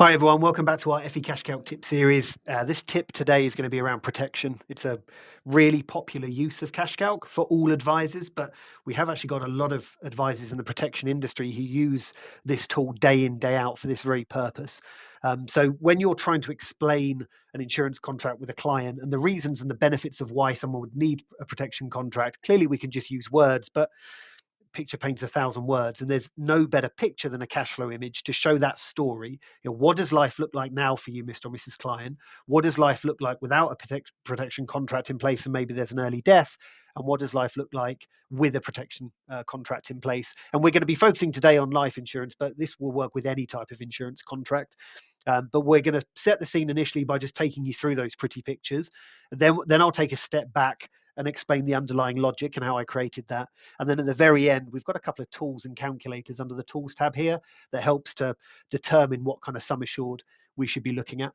Hi everyone, welcome back to our FE CashCalc tip series. This tip today is going to be around protection. It's a really popular use of CashCalc for all advisors, but we have actually got a lot of advisors in the protection industry who use this tool day in, day out for this very purpose. So when you're trying to explain an insurance contract with a client and the reasons and the benefits of why someone would need a protection contract, clearly we can just use words, but picture paints 1,000 words, and there's no better picture than a cash flow image to show that story. What does life look like now for you, Mr. or Mrs. Client? What does life look like without a protection contract in place, and maybe there's an early death? And what does life look like with a protection contract in place? And we're going to be focusing today on life insurance, but this will work with any type of insurance contract. But we're going to set the scene initially by just taking you through those pretty pictures. Then I'll take a step back and explain the underlying logic and how I created that. And then at the very end, we've got a couple of tools and calculators under the tools tab here that helps to determine what kind of sum assured we should be looking at.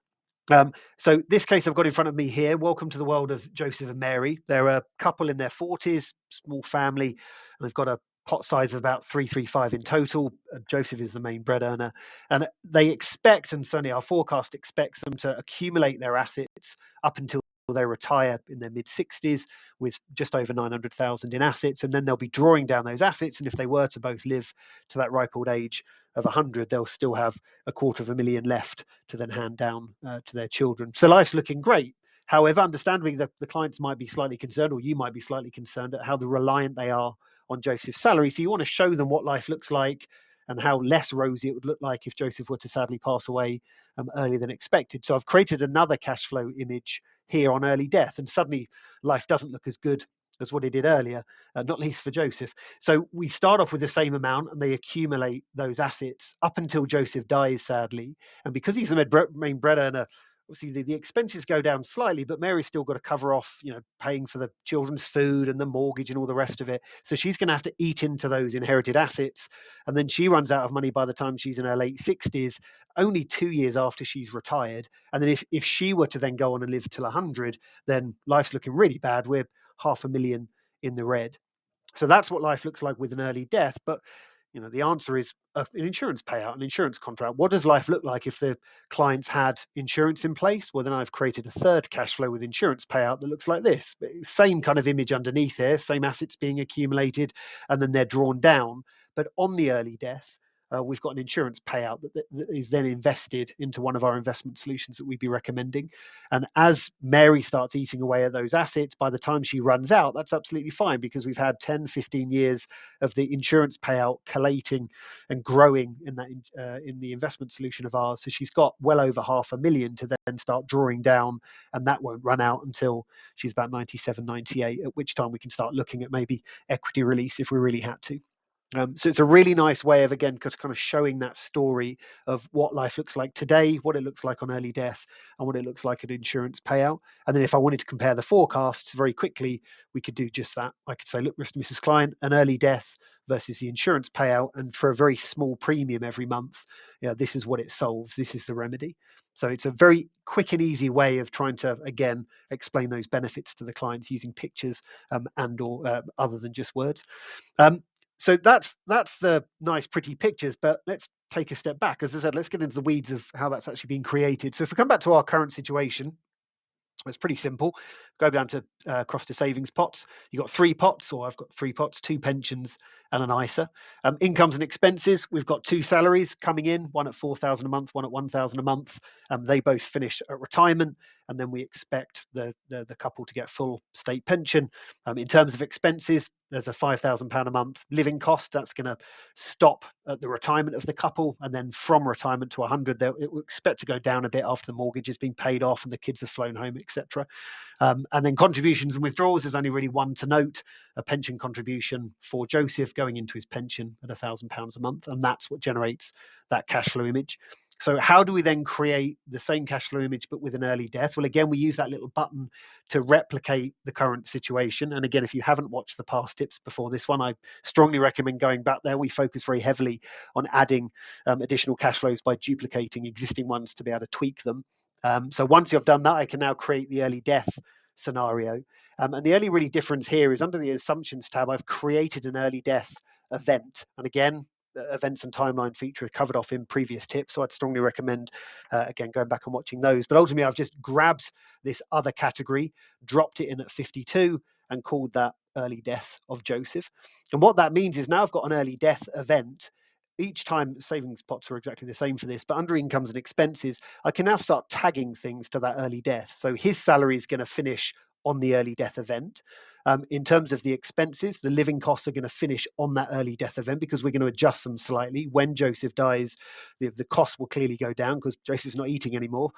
So this case I've got in front of me here. Welcome to the world of Joseph and Mary. They're a couple in their 40s, small family, and they've got a pot size of about 335 in total. Joseph is the main bread earner, and they expect, and certainly our forecast expects them to accumulate their assets up until they retire in their mid-60s with just over 900,000 in assets, and then they'll be drawing down those assets. And if they were to both live to that ripe old age of 100, they'll still have $250,000 left to then hand down to their children. So life's looking great. However, understandably, the clients might be slightly concerned, or you might be slightly concerned at how reliant they are on Joseph's salary. So you want to show them what life looks like and how less rosy it would look like if Joseph were to sadly pass away earlier than expected. So I've created another cash flow image here on early death, and suddenly life doesn't look as good as what it did earlier, not least for Joseph. So we start off with the same amount and they accumulate those assets up until Joseph dies, sadly. And because he's the main bread earner, obviously the expenses go down slightly, but Mary's still got to cover off, paying for the children's food and the mortgage and all the rest of it. So she's going to have to eat into those inherited assets. And then she runs out of money by the time she's in her late 60s, only 2 years after she's retired. And then if she were to then go on and live till 100, then life's looking really bad. We're $500,000 in the red. So that's what life looks like with an early death. But the answer is an insurance payout, an insurance contract. What does life look like if the clients had insurance in place? Well, then I've created a third cash flow with insurance payout that looks like this. Same kind of image underneath there, same assets being accumulated, and then they're drawn down. But on the early death, we've got an insurance payout that is then invested into one of our investment solutions that we'd be recommending. And as Mary starts eating away at those assets, by the time she runs out, that's absolutely fine because we've had 10, 15 years of the insurance payout collating and growing in the investment solution of ours. So she's got well over $500,000 to then start drawing down, and that won't run out until she's about 97, 98, at which time we can start looking at maybe equity release if we really had to. So it's a really nice way of, again, kind of showing that story of what life looks like today, what it looks like on early death, and what it looks like at insurance payout. And then if I wanted to compare the forecasts very quickly, we could do just that. I could say, look, Mr. and Mrs. Client, an early death versus the insurance payout, and for a very small premium every month, this is what it solves. This is the remedy. So it's a very quick and easy way of trying to, again, explain those benefits to the clients using pictures and or other than just words. So that's the nice, pretty pictures, but let's take a step back. As I said, let's get into the weeds of how that's actually been created. So if we come back to our current situation, it's pretty simple. Go down to across to savings pots. You've got 3 pots, or I've got 3 pots, 2 pensions and an ISA. Incomes and expenses, we've got 2 salaries coming in, one at $4,000 a month, one at $1,000 a month. They both finish at retirement, and then we expect the couple to get full state pension. In terms of expenses, there's a £5,000 a month living cost. That's going to stop at the retirement of the couple, and then from retirement to 100, it will expect to go down a bit after the mortgage has been paid off and the kids have flown home, etc. And then contributions and withdrawals, there's only really one to note: a pension contribution for Joseph going into his pension at £1,000 a month, and that's what generates that cash flow image. So how do we then create the same cash flow image but with an early death? Well, again, we use that little button to replicate the current situation. And again, if you haven't watched the past tips before this one, I strongly recommend going back there. We focus very heavily on adding additional cash flows by duplicating existing ones to be able to tweak them. So once you've done that, I can now create the early death scenario. And the only really difference here is under the assumptions tab, I've created an early death event. And again, events and timeline feature is covered off in previous tips, so I'd strongly recommend again going back and watching those. But ultimately, I've just grabbed this other category, dropped it in at 52, and called that early death of Joseph. And what that means is now I've got an early death event. Each time, savings pots are exactly the same for this, but under incomes and expenses, I can now start tagging things to that early death. So his salary is going to finish on the early death event. In terms of the expenses, the living costs are going to finish on that early death event because we're going to adjust them slightly. When Joseph dies, the cost will clearly go down because Joseph's not eating anymore,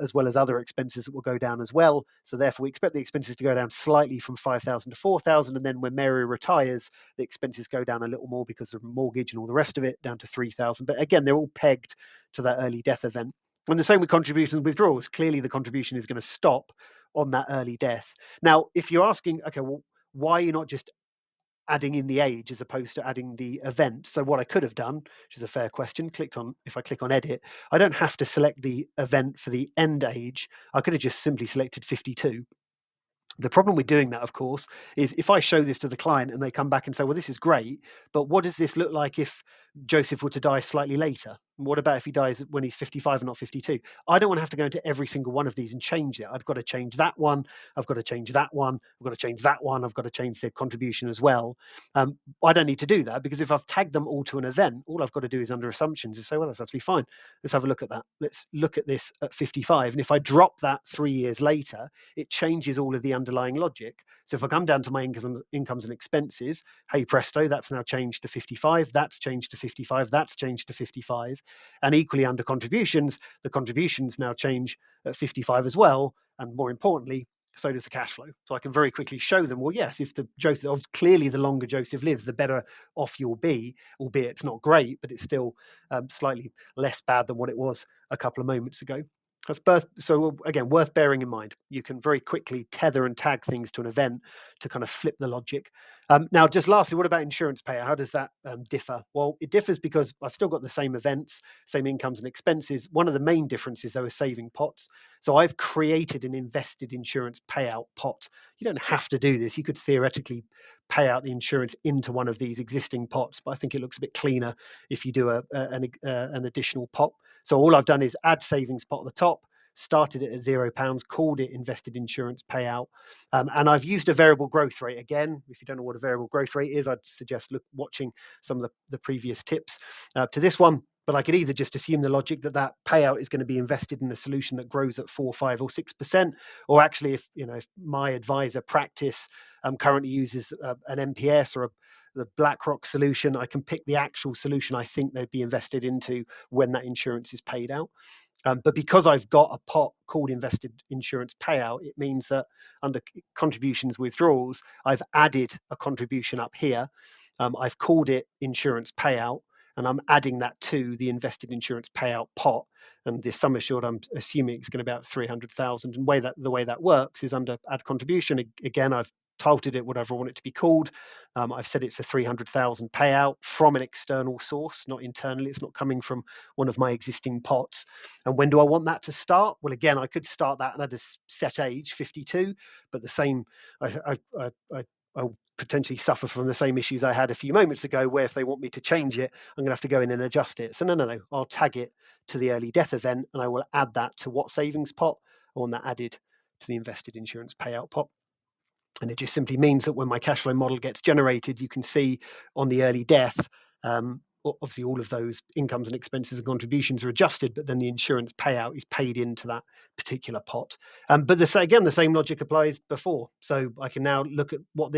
as well as other expenses that will go down as well. So therefore, we expect the expenses to go down slightly from 5,000 to 4,000. And then when Mary retires, the expenses go down a little more because of mortgage and all the rest of it, down to 3,000. But again, they're all pegged to that early death event. And the same with contributions and withdrawals. Clearly, the contribution is going to stop on that early death. Now, if you're asking, okay, well, why are you not just adding in the age as opposed to adding the event? So what I could have done, which is a fair question, if I click on edit, I don't have to select the event for the end age. I could have just simply selected 52. The problem with doing that, of course, is if I show this to the client and they come back and say, well, this is great, but what does this look like if Joseph were to die slightly later? And what about if he dies when he's 55 and not 52? I don't want to have to go into every single one of these and change it. I've got to change that one. I've got to change that one. I've got to change that one. I've got to change the contribution as well. I don't need to do that because if I've tagged them all to an event, all I've got to do is under assumptions is say, well, that's absolutely fine. Let's have a look at that. Let's look at this at 55. And if I drop that 3 years later, it changes all of the underlying logic. So if I come down to my incomes and expenses, hey presto, that's now changed to 55, that's changed to 55, that's changed to 55. And equally under contributions, the contributions now change at 55 as well. And more importantly, so does the cash flow. So I can very quickly show them, well, yes, if the Joseph, clearly the longer Joseph lives, the better off you'll be, albeit it's not great, but it's still slightly less bad than what it was a couple of moments ago. So again, worth bearing in mind. You can very quickly tether and tag things to an event to kind of flip the logic. Now, just lastly, what about insurance payer? How does that differ? Well, it differs because I've still got the same events, same incomes and expenses. One of the main differences, though, is saving pots. So I've created an invested insurance payout pot. You don't have to do this. You could theoretically pay out the insurance into one of these existing pots, but I think it looks a bit cleaner if you do an additional pot. So all I've done is add savings pot at the top, started it at £0, called it invested insurance payout. And I've used a variable growth rate. Again, if you don't know what a variable growth rate is, I'd suggest watching some of the previous tips to this one. But I could either just assume the logic that payout is going to be invested in a solution that grows at 4, 5, or 6%, or actually, if my advisor practice currently uses an MPS or the BlackRock solution, I can pick the actual solution I think they'd be invested into when that insurance is paid out. But because I've got a pot called invested insurance payout, it means that under contributions withdrawals, I've added a contribution up here. I've called it insurance payout, and I'm adding that to the invested insurance payout pot. And the sum assured, I'm assuming it's going to be about 300,000. And the way that works is under add contribution. Again, I've titled it whatever I want it to be called. I've said it's a 300,000 payout from an external source, not internally. It's not coming from one of my existing pots. And when do I want that to start? Well, again, I could start that at a set age, 52, but the same, I'll potentially suffer from the same issues I had a few moments ago, where if they want me to change it, I'm going to have to go in and adjust it. So no, I'll tag it to the early death event, and I will add that to what savings pot. I want that added to the invested insurance payout pot. And it just simply means that when my cash flow model gets generated, you can see on the early death, obviously all of those incomes and expenses and contributions are adjusted, but then the insurance payout is paid into that particular pot. But the same logic applies before. So I can now look at what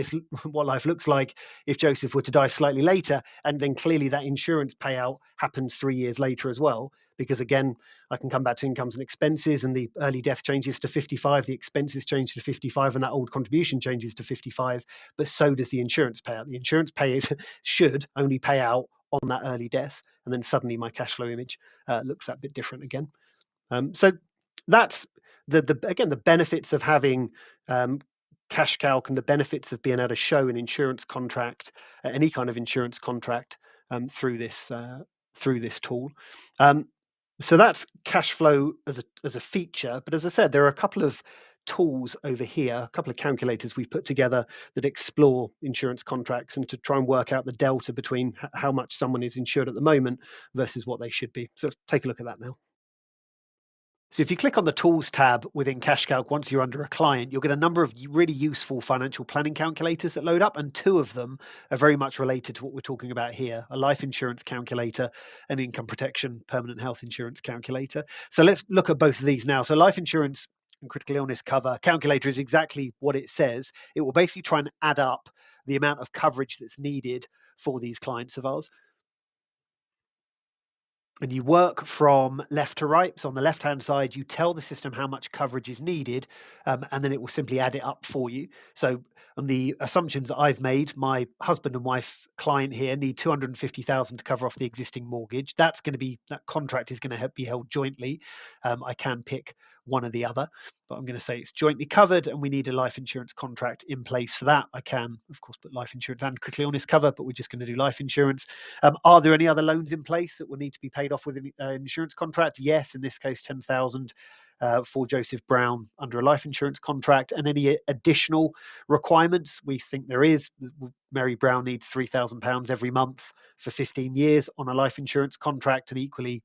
life looks like if Joseph were to die slightly later, and then clearly that insurance payout happens 3 years later as well. Because again, I can come back to incomes and expenses, and the early death changes to 55, the expenses change to 55, and that old contribution changes to 55. But so does the insurance payout. The insurance payers should only pay out on that early death, and then suddenly my cash flow image looks that bit different again. So that's the benefits of having CashCalc, and the benefits of being able to show an insurance contract, any kind of insurance contract, through this tool. So that's cash flow as a feature. But as I said, there are a couple of tools over here, a couple of calculators we've put together that explore insurance contracts and to try and work out the delta between how much someone is insured at the moment versus what they should be. So let's take a look at that now. So if you click on the Tools tab within CashCalc, once you're under a client, you'll get a number of really useful financial planning calculators that load up, and two of them are very much related to what we're talking about here: a life insurance calculator, an income protection permanent health insurance calculator. So let's look at both of these now. So life insurance and critical illness cover calculator is exactly what it says. It will basically try and add up the amount of coverage that's needed for these clients of ours, and you work from left to right. So on the left-hand side, you tell the system how much coverage is needed, and then it will simply add it up for you. So on the assumptions that I've made, my husband and wife client here need 250,000 to cover off the existing mortgage. That contract is going to be held jointly. I can pick one or the other, but I'm going to say it's jointly covered, and we need a life insurance contract in place for that. I can, of course, put life insurance and critical illness cover, but we're just going to do life insurance. Are there any other loans in place that will need to be paid off with an insurance contract? Yes, in this case, 10,000 for Joseph Brown under a life insurance contract. And any additional requirements? We think there is. Mary Brown needs £3,000 every month for 15 years on a life insurance contract, and equally,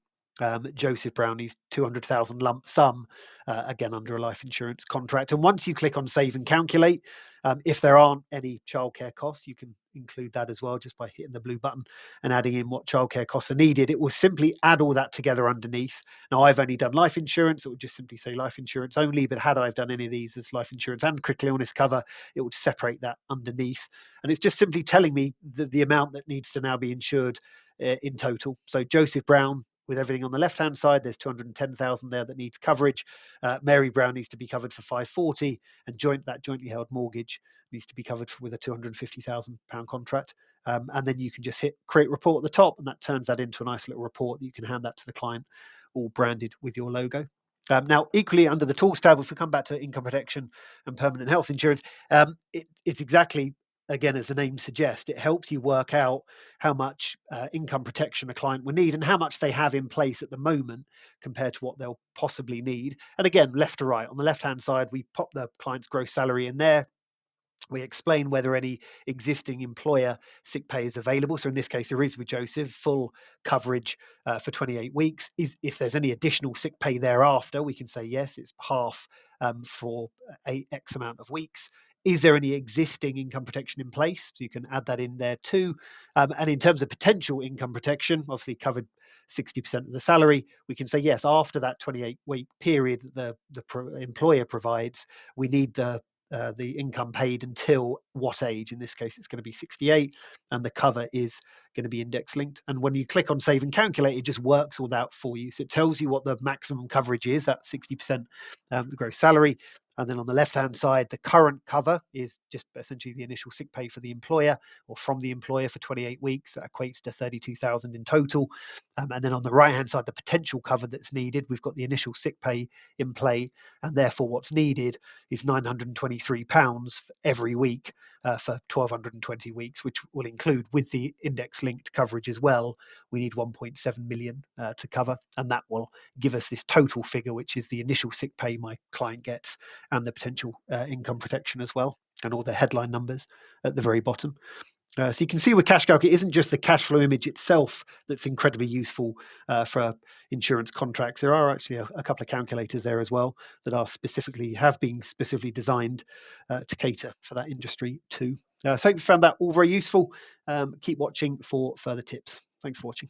Joseph Brown needs 200,000 lump sum, again under a life insurance contract. And once you click on Save and Calculate, if there aren't any childcare costs, you can include that as well just by hitting the blue button and adding in what childcare costs are needed. It will simply add all that together underneath. Now, I've only done life insurance. It would just simply say life insurance only. But had I done any of these as life insurance and critical illness cover, it would separate that underneath. And it's just simply telling me the amount that needs to now be insured in total. So Joseph Brown, with everything on the left-hand side, there's 210,000 there that needs coverage. Mary Brown needs to be covered for 540, and that jointly held mortgage needs to be covered with a £250,000 contract. And then you can just hit create report at the top, and that turns that into a nice little report that you can hand that to the client, all branded with your logo. Now, equally under the Tools tab, if we come back to income protection and permanent health insurance, it's exactly, again, as the name suggests, it helps you work out how much income protection a client will need and how much they have in place at the moment compared to what they'll possibly need. And again, left to right. On the left-hand side, we pop the client's gross salary in there. We explain whether any existing employer sick pay is available. So in this case, there is with Joseph full coverage for 28 weeks. If there's any additional sick pay thereafter, we can say yes, it's half for X amount of weeks. Is there any existing income protection in place? So you can add that in there too. And in terms of potential income protection, obviously covered 60% of the salary, we can say yes, after that 28-week period that the employer provides, we need the income paid until what age? In this case, it's going to be 68, and the cover is going to be index linked. And when you click on Save and Calculate, it just works all that for you. So it tells you what the maximum coverage is, that 60% the gross salary. And then on the left-hand side, the current cover is just essentially the initial sick pay for the employer or from the employer for 28 weeks. That equates to 32,000 in total. And then on the right-hand side, the potential cover that's needed, we've got the initial sick pay in play, and therefore what's needed is £923 every week for 1,220 weeks, which will include, with the index-linked coverage as well, we need 1.7 million to cover, and that will give us this total figure, which is the initial sick pay my client gets and the potential income protection as well, and all the headline numbers at the very bottom. So you can see with CashCalc, it isn't just the cash flow image itself that's incredibly useful for insurance contracts. There are actually a couple of calculators there as well that have been specifically designed to cater for that industry too. So I hope you found that all very useful. Keep watching for further tips. Thanks for watching.